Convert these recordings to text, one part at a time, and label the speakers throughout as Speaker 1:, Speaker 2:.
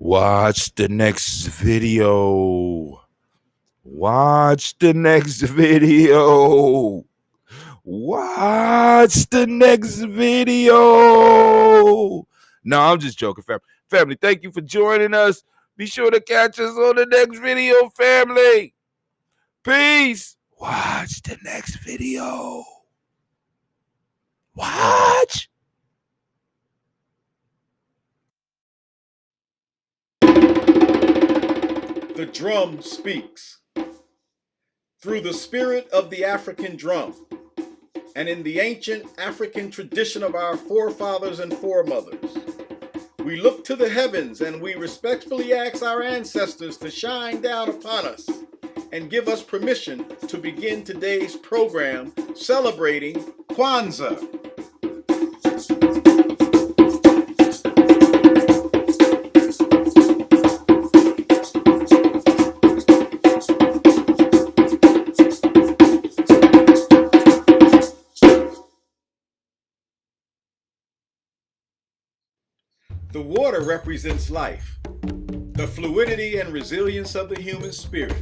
Speaker 1: Watch the next video. Watch the next video. Watch the next video. No, I'm just joking, family. Family, thank you for joining us. Be sure to catch us on the next video, family. Peace. Watch the next video. Watch.
Speaker 2: The drum speaks. Through the spirit of the African drum, and in the ancient African tradition of our forefathers and foremothers, we look to the heavens and we respectfully ask our ancestors to shine down upon us and give us permission to begin today's program celebrating Kwanzaa. The water represents life, the fluidity and resilience of the human spirit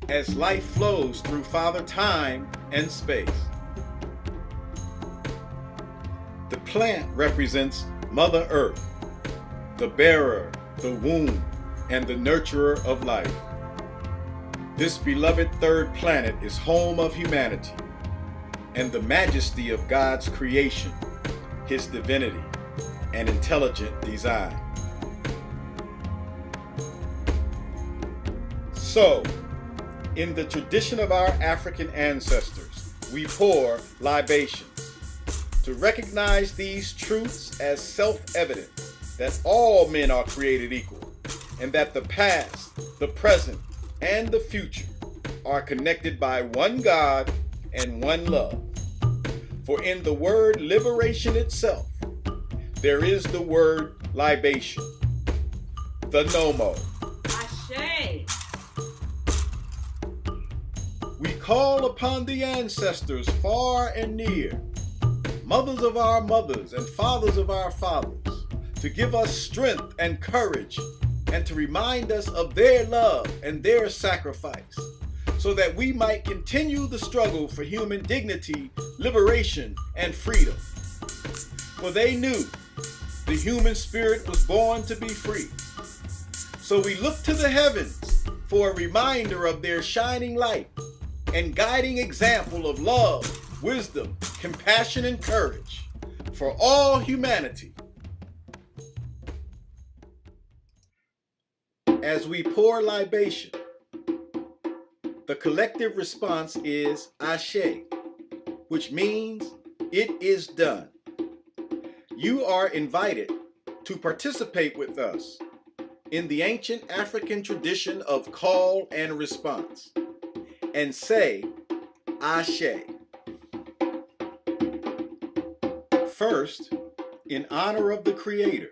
Speaker 2: as life flows through Father Time and space. The plant represents Mother Earth, the bearer, the womb, and the nurturer of life. This beloved third planet is home of humanity and the majesty of God's creation, His divinity, and intelligent design. So, in the tradition of our African ancestors, we pour libations to recognize these truths as self-evident, that all men are created equal, and that the past, the present, and the future are connected by one God and one love. For in the word liberation itself, there is the word libation, the nomo.
Speaker 3: Ashe.
Speaker 2: We call upon the ancestors far and near, mothers of our mothers and fathers of our fathers, to give us strength and courage and to remind us of their love and their sacrifice, so that we might continue the struggle for human dignity, liberation, and freedom. For they knew the human spirit was born to be free. So we look to the heavens for a reminder of their shining light and guiding example of love, wisdom, compassion, and courage for all humanity. As we pour libation, the collective response is Ashe, which means it is done. You are invited to participate with us in the ancient African tradition of call and response and say Ashe. First, in honor of the Creator,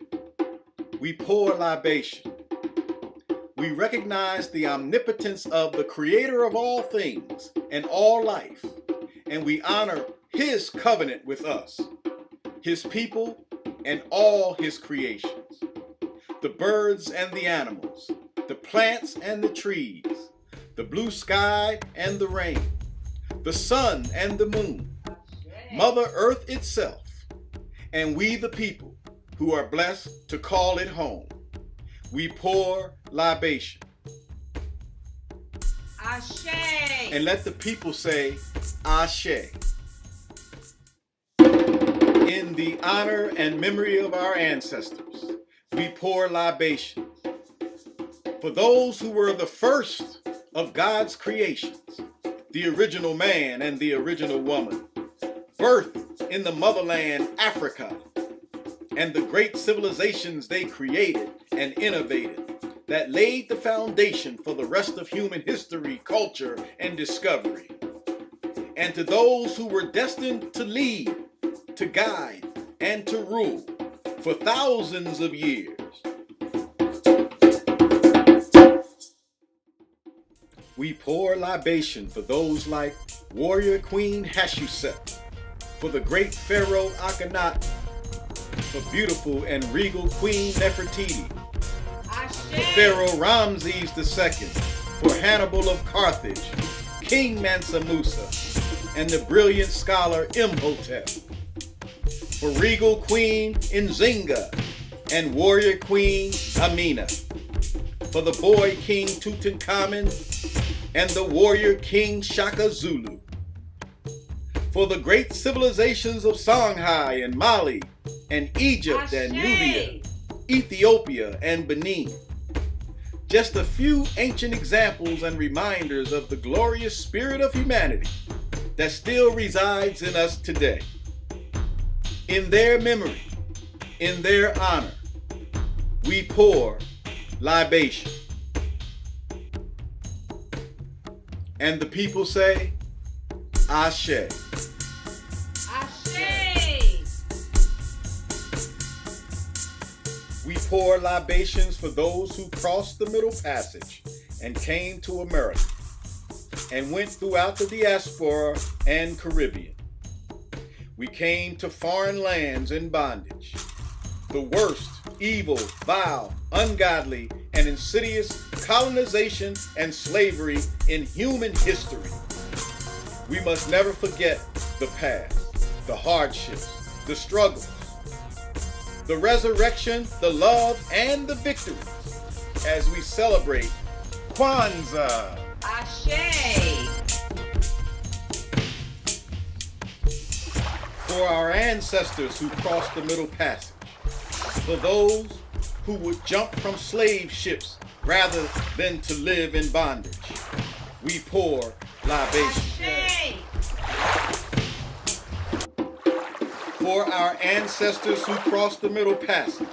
Speaker 2: we pour libation. We recognize the omnipotence of the Creator of all things and all life, and we honor His covenant with us, His people, and all His creations, the birds and the animals, the plants and the trees, the blue sky and the rain, the sun and the moon, Mother Earth itself, and we the people who are blessed to call it home. We pour libation.
Speaker 3: Ashe.
Speaker 2: And let the people say Ashe. In the honor and memory of our ancestors, we pour libations. For those who were the first of God's creations, the original man and the original woman, birthed in the motherland Africa, and the great civilizations they created and innovated that laid the foundation for the rest of human history, culture, and discovery. And to those who were destined to lead, to guide, and to rule for thousands of years. We pour libation for those like warrior queen Hatshepsut, for the great pharaoh Akhenaten, for beautiful and regal queen Nefertiti,
Speaker 3: Ashe.
Speaker 2: for Pharaoh Ramses II, for Hannibal of Carthage, King Mansa Musa, and the brilliant scholar Imhotep, for regal Queen Nzinga and warrior Queen Amina, for the boy King Tutankhamun and the warrior King Shaka Zulu, for the great civilizations of Songhai and Mali and Egypt and Nubia, Ethiopia and Benin. Just a few ancient examples and reminders of the glorious spirit of humanity that still resides in us today. In their memory, in their honor, we pour libation. And the people say, Ashe. We pour libations for those who crossed the Middle Passage and came to America and went throughout the diaspora and Caribbean. We came to foreign lands in bondage, the worst, evil, vile, ungodly, and insidious colonization and slavery in human history. We must never forget the past, the hardships, the struggles, the resurrection, the love, and the victories as we celebrate Kwanzaa.
Speaker 3: Ashe.
Speaker 2: For our ancestors who crossed the Middle Passage, for those who would jump from slave ships rather than to live in bondage, we pour libation.
Speaker 3: Ashe.
Speaker 2: For our ancestors who crossed the Middle Passage,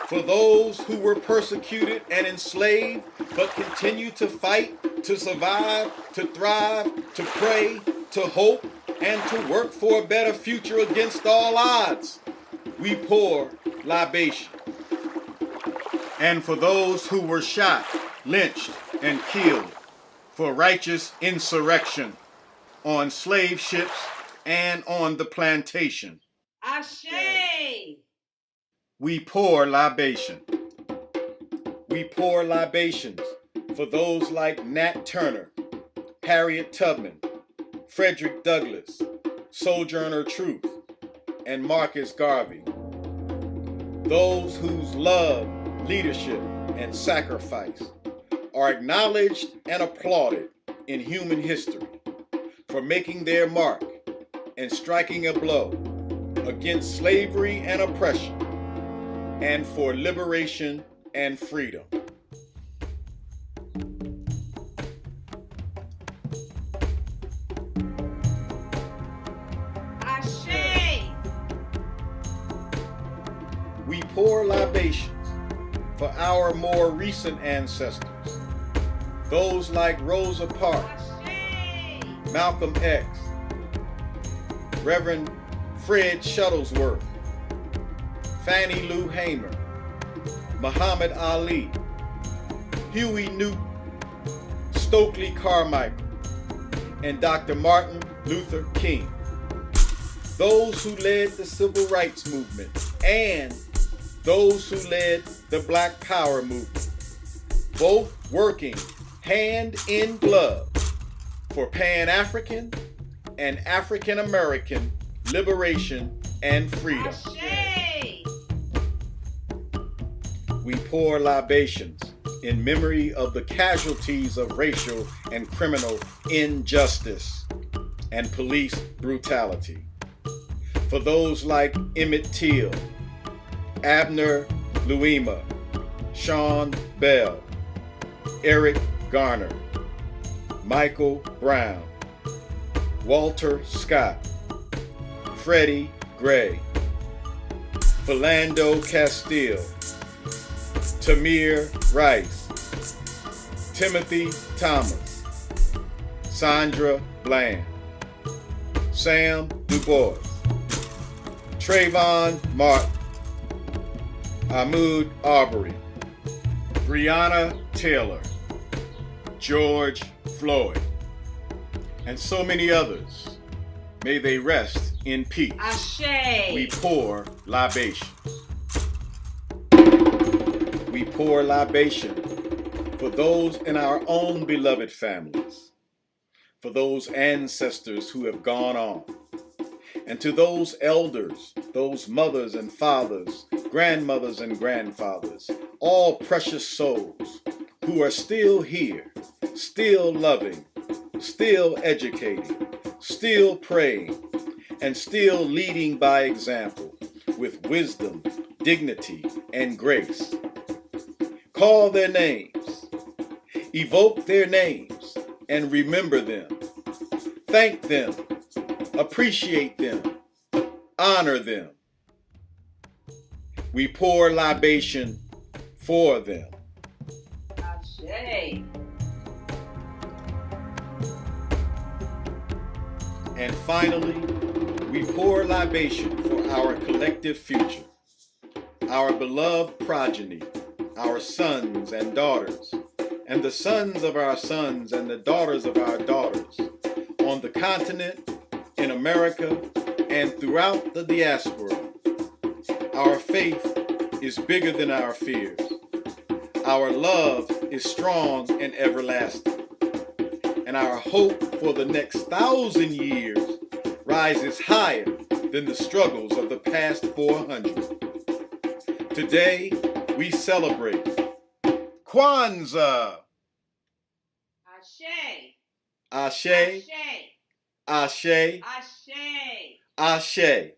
Speaker 2: for those who were persecuted and enslaved but continue to fight, to survive, to thrive, to pray, to hope, and to work for a better future against all odds, we pour libation. And for those who were shot, lynched, and killed for righteous insurrection on slave ships and on the plantation,
Speaker 3: Ashe.
Speaker 2: we pour libation. We pour libations for those like Nat Turner, Harriet Tubman, Frederick Douglass, Sojourner Truth, and Marcus Garvey. Those whose love, leadership, and sacrifice are acknowledged and applauded in human history for making their mark and striking a blow against slavery and oppression, and for liberation and freedom.
Speaker 3: Ashe.
Speaker 2: We pour libations for our more recent ancestors, those like Rosa Parks,
Speaker 3: Ashe.
Speaker 2: Malcolm X, Reverend Fred Shuttlesworth, Fannie Lou Hamer, Muhammad Ali, Huey Newton, Stokely Carmichael, and Dr. Martin Luther King. Those who led the civil rights movement and those who led the Black Power movement, both working hand in glove for Pan-African and African-American liberation and freedom.
Speaker 3: Ashe.
Speaker 2: We pour libations in memory of the casualties of racial and criminal injustice and police brutality. For those like Emmett Till, Abner Louima, Sean Bell, Eric Garner, Michael Brown, Walter Scott, Freddie Gray, Philando Castile, Tamir Rice, Timothy Thomas, Sandra Bland, Sam Du Bois, Trayvon Martin, Ahmaud Arbery, Breonna Taylor, George Floyd, and so many others. May they rest in peace.
Speaker 3: Ashe.
Speaker 2: We pour libations. We we pour libation for those in our own beloved families, for those ancestors who have gone on, and to those elders, those mothers and fathers, grandmothers and grandfathers, all precious souls who are still here, still loving, still educating, still praying, and still leading by example with wisdom, dignity, and grace. Call their names, evoke their names, and remember them. Thank them, appreciate them, honor them. We pour libation for them.
Speaker 3: Ashe.
Speaker 2: And finally, we pour libation for our collective future, our beloved progeny, our sons and daughters, and the sons of our sons and the daughters of our daughters, on the continent, in America, and throughout the diaspora. Our faith is bigger than our fears. Our love is strong and everlasting. And our hope for the next 1,000 years rises higher than the struggles of the past 400. Today, we celebrate Kwanzaa.
Speaker 3: Ashe.
Speaker 2: Ashe,
Speaker 3: Ashe.
Speaker 2: Ashe,
Speaker 3: Ashe.
Speaker 2: Ashe.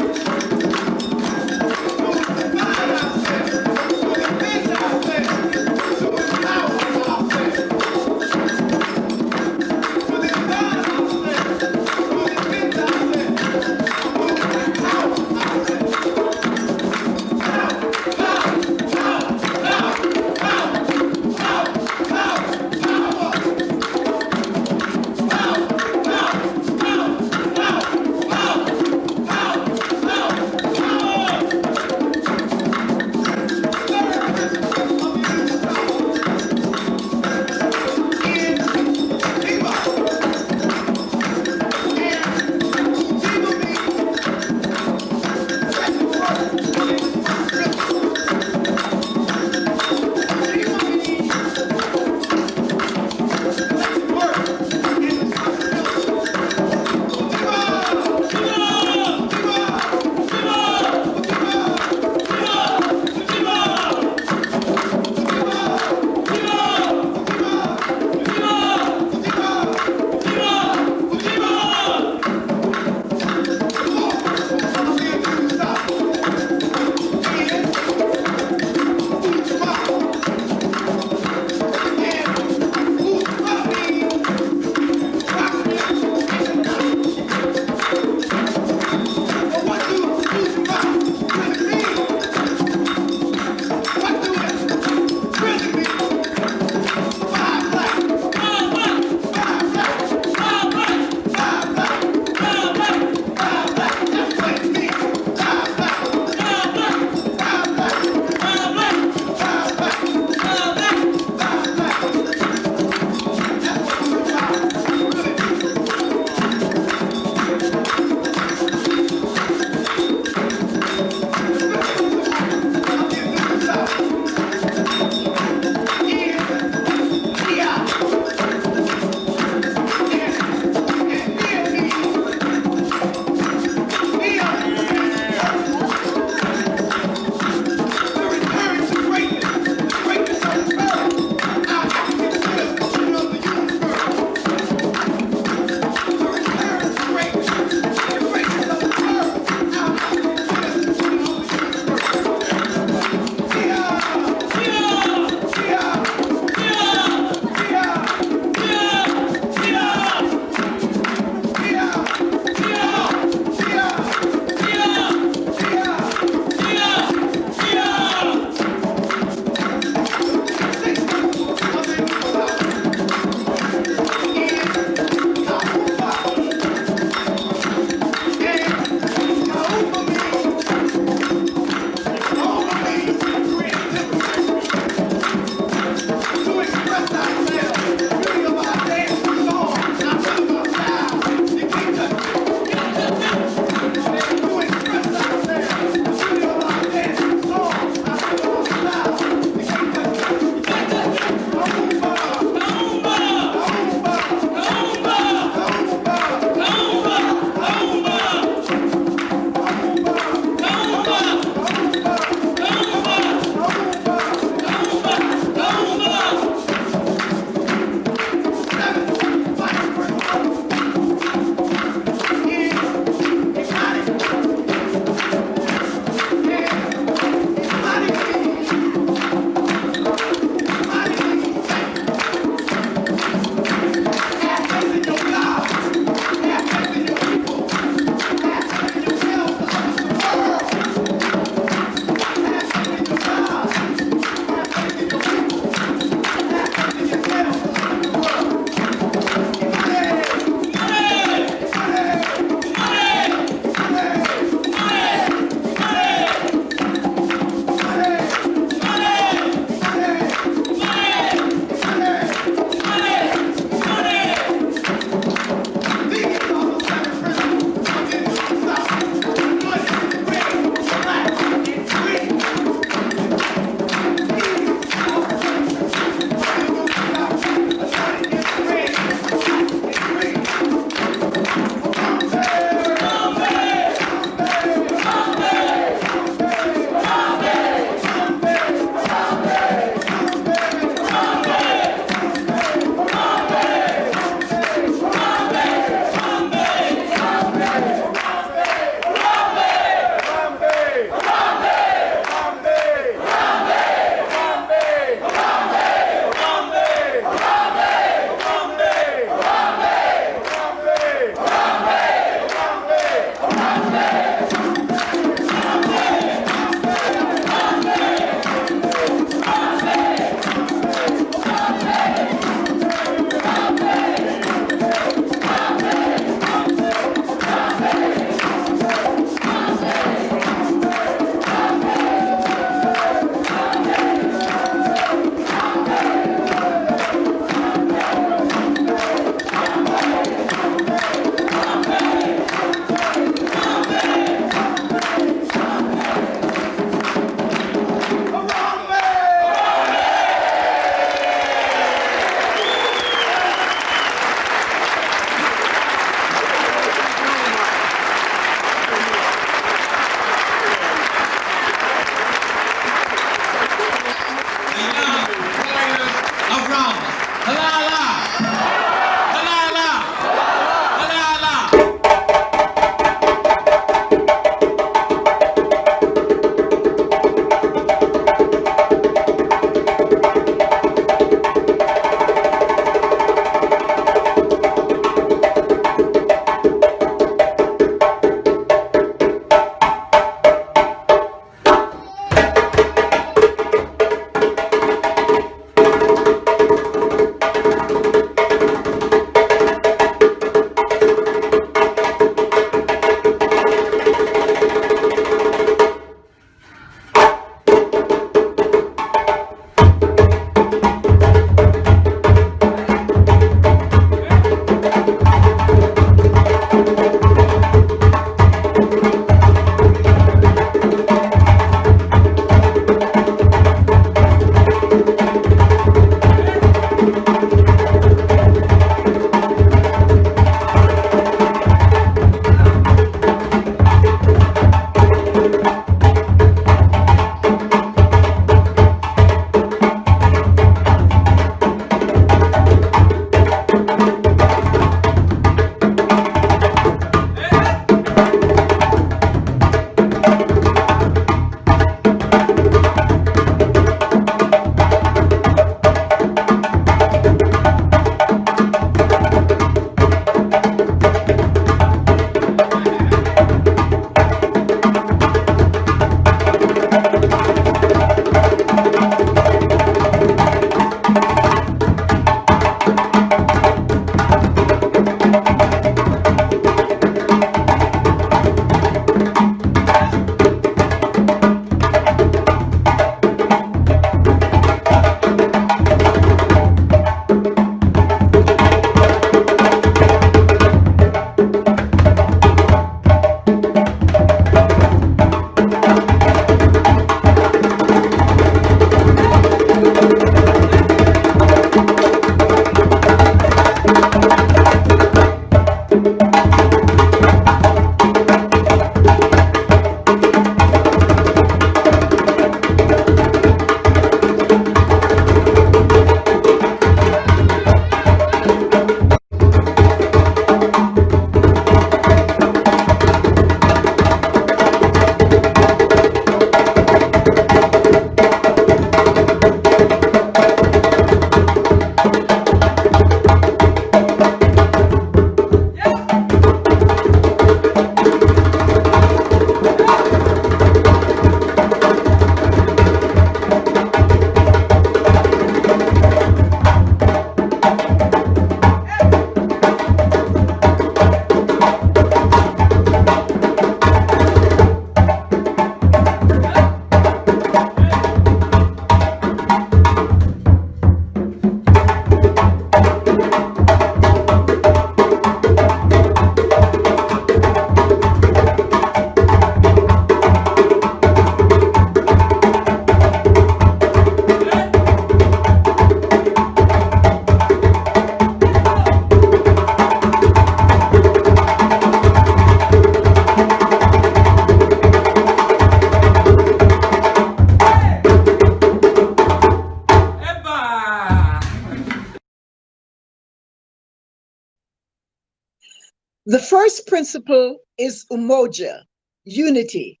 Speaker 4: The first principle is Umoja, unity,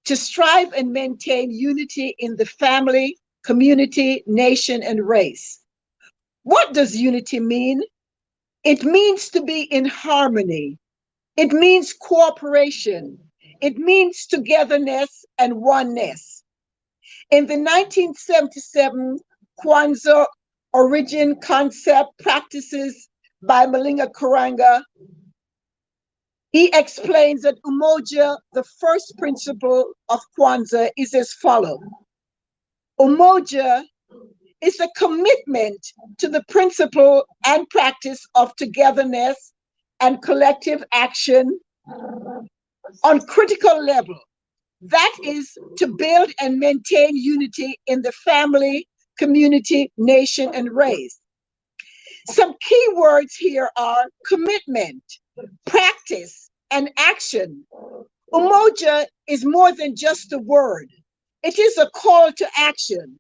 Speaker 4: to strive and maintain unity in the family, community, nation, and race. What does unity mean? It means to be in harmony. It means cooperation. It means togetherness and oneness. In the 1977 Kwanzaa Origin Concept Practices by Malinga Karanga, he explains that Umoja, the first principle of Kwanzaa, is as follows. Umoja is a commitment to the principle and practice of togetherness and collective action on critical level. That is to build and maintain unity in the family, community, nation, and race. Some key words here are commitment, practice, and action. Umoja is more than just a word. It is a call to action.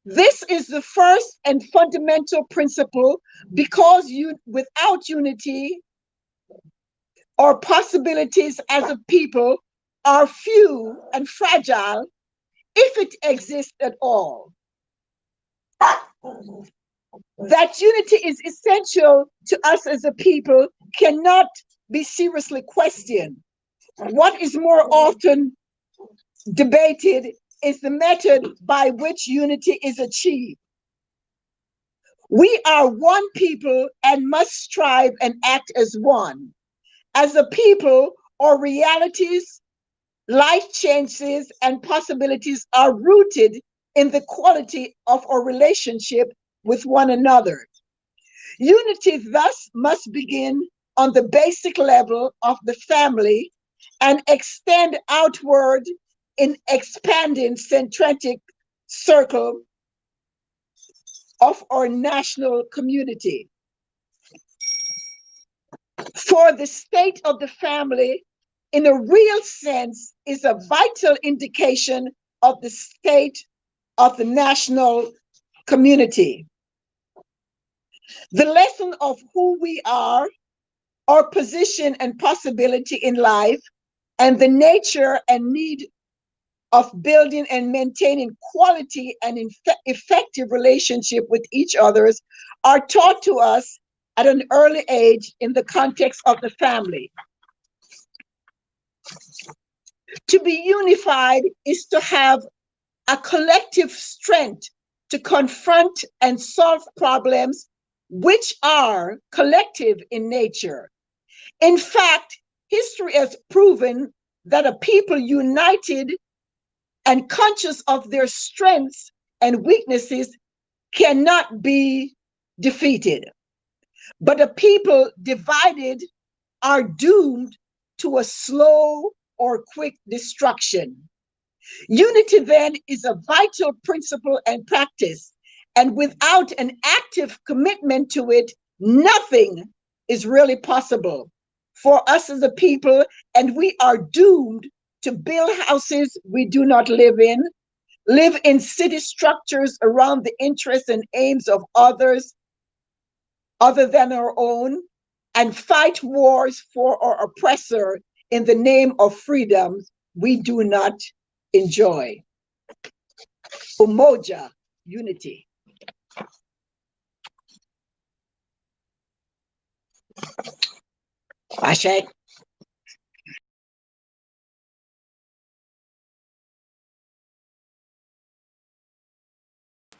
Speaker 4: This is the first and fundamental principle because without unity, our possibilities as a people are few and fragile, if it exists at all. That unity is essential to us as a people cannot be seriously questioned. What is more often debated is the method by which unity is achieved. We are one people and must strive and act as one. As a people, our realities, life changes, and possibilities are rooted in the quality of our relationship with one another. Unity thus must begin on the basic level of the family and extend outward in expanding centric circle of our national community. For the state of the family, in a real sense, is a vital indication of the state of the national community. The lesson of who we are, our position and possibility in life, and the nature and need of building and maintaining quality and effective relationship with each other are taught to us at an early age in the context of the family. To be unified is to have a collective strength to confront and solve problems which are collective in nature. In fact, history has proven that a people united and conscious of their strengths and weaknesses cannot be defeated. But a people divided are doomed to a slow or quick destruction. Unity then is a vital principle and practice, and without an active commitment to it, nothing is really possible for us as a people, and we are doomed to build houses we do not live in city structures around the interests and aims of others other than our own, and fight wars for our oppressor in the name of freedoms we do not enjoy. Umoja, unity. Ashe.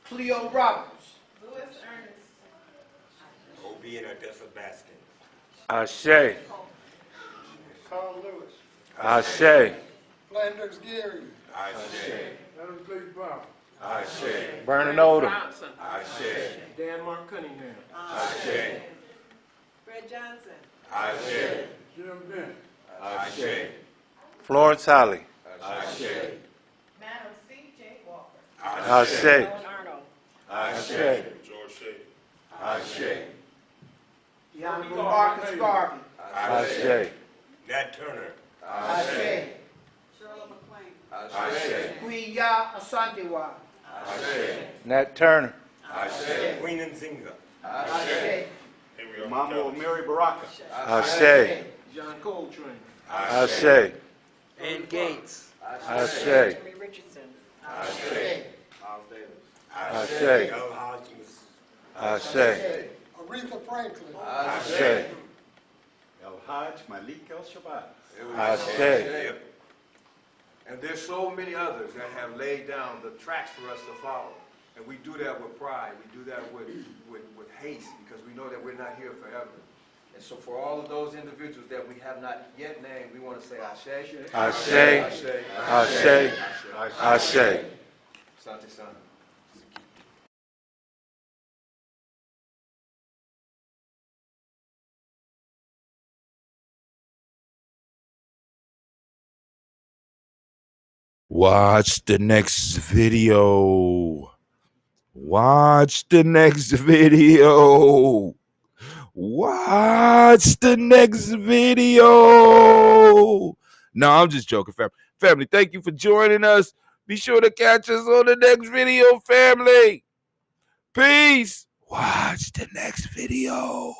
Speaker 5: Cleo Roberts.
Speaker 3: Louis Ernest.
Speaker 6: Obi and Odessa Baskin.
Speaker 1: Ashe.
Speaker 5: Carl Lewis.
Speaker 1: Ashe.
Speaker 5: Flanders Geary.
Speaker 6: Ashe.
Speaker 5: Adam J. Brown.
Speaker 6: Ashe.
Speaker 1: Vernon Odom.
Speaker 3: Johnson.
Speaker 6: Ashe.
Speaker 5: Dan Mark Cunningham.
Speaker 6: Ashe.
Speaker 3: Fred Johnson.
Speaker 6: Ashe.
Speaker 5: Jim Bent.
Speaker 6: Ashe.
Speaker 1: Florence Holly.
Speaker 6: Ashe.
Speaker 3: Madam C.J. Walker.
Speaker 1: Ashe.
Speaker 3: Arnold.
Speaker 6: Ashe. George Shea. Ashe.
Speaker 5: The Honorable Marcus Garvey.
Speaker 1: Ashe.
Speaker 6: Nat Turner.
Speaker 5: Ashe.
Speaker 3: Shirley McLean.
Speaker 6: Ashe.
Speaker 5: Queen Ya Asantewa.
Speaker 6: Ashe.
Speaker 1: Nat Turner.
Speaker 6: Ashe. Queen Nzinga.
Speaker 5: Ashe.
Speaker 6: Henry
Speaker 2: Mama of Mary Baraka.
Speaker 7: Ashe.
Speaker 5: John Coltrane.
Speaker 7: Ashe.
Speaker 5: Ann Gates.
Speaker 7: Ashe.
Speaker 3: Jimmy Richardson.
Speaker 5: Ashe.
Speaker 7: Ashe.
Speaker 6: El Hodges.
Speaker 7: Ashe.
Speaker 5: Aretha Franklin.
Speaker 7: Ashe.
Speaker 2: El Hajj Malik El Shabbat.
Speaker 7: Ashe.
Speaker 8: And there's so many others that have laid down the tracks for us to follow. And we do that with pride. We do that with haste because we know that we're not here forever. And so for all of those individuals that we have not yet named, we want to say Ashe.
Speaker 7: Ashe. Ashe. Ashe.
Speaker 8: Asante Sana.
Speaker 1: Watch the next video. Watch the next video. Watch the next video. No, I'm just joking, family. Family, thank you for joining us. Be sure to catch us on the next video, family. Peace. Watch the next video.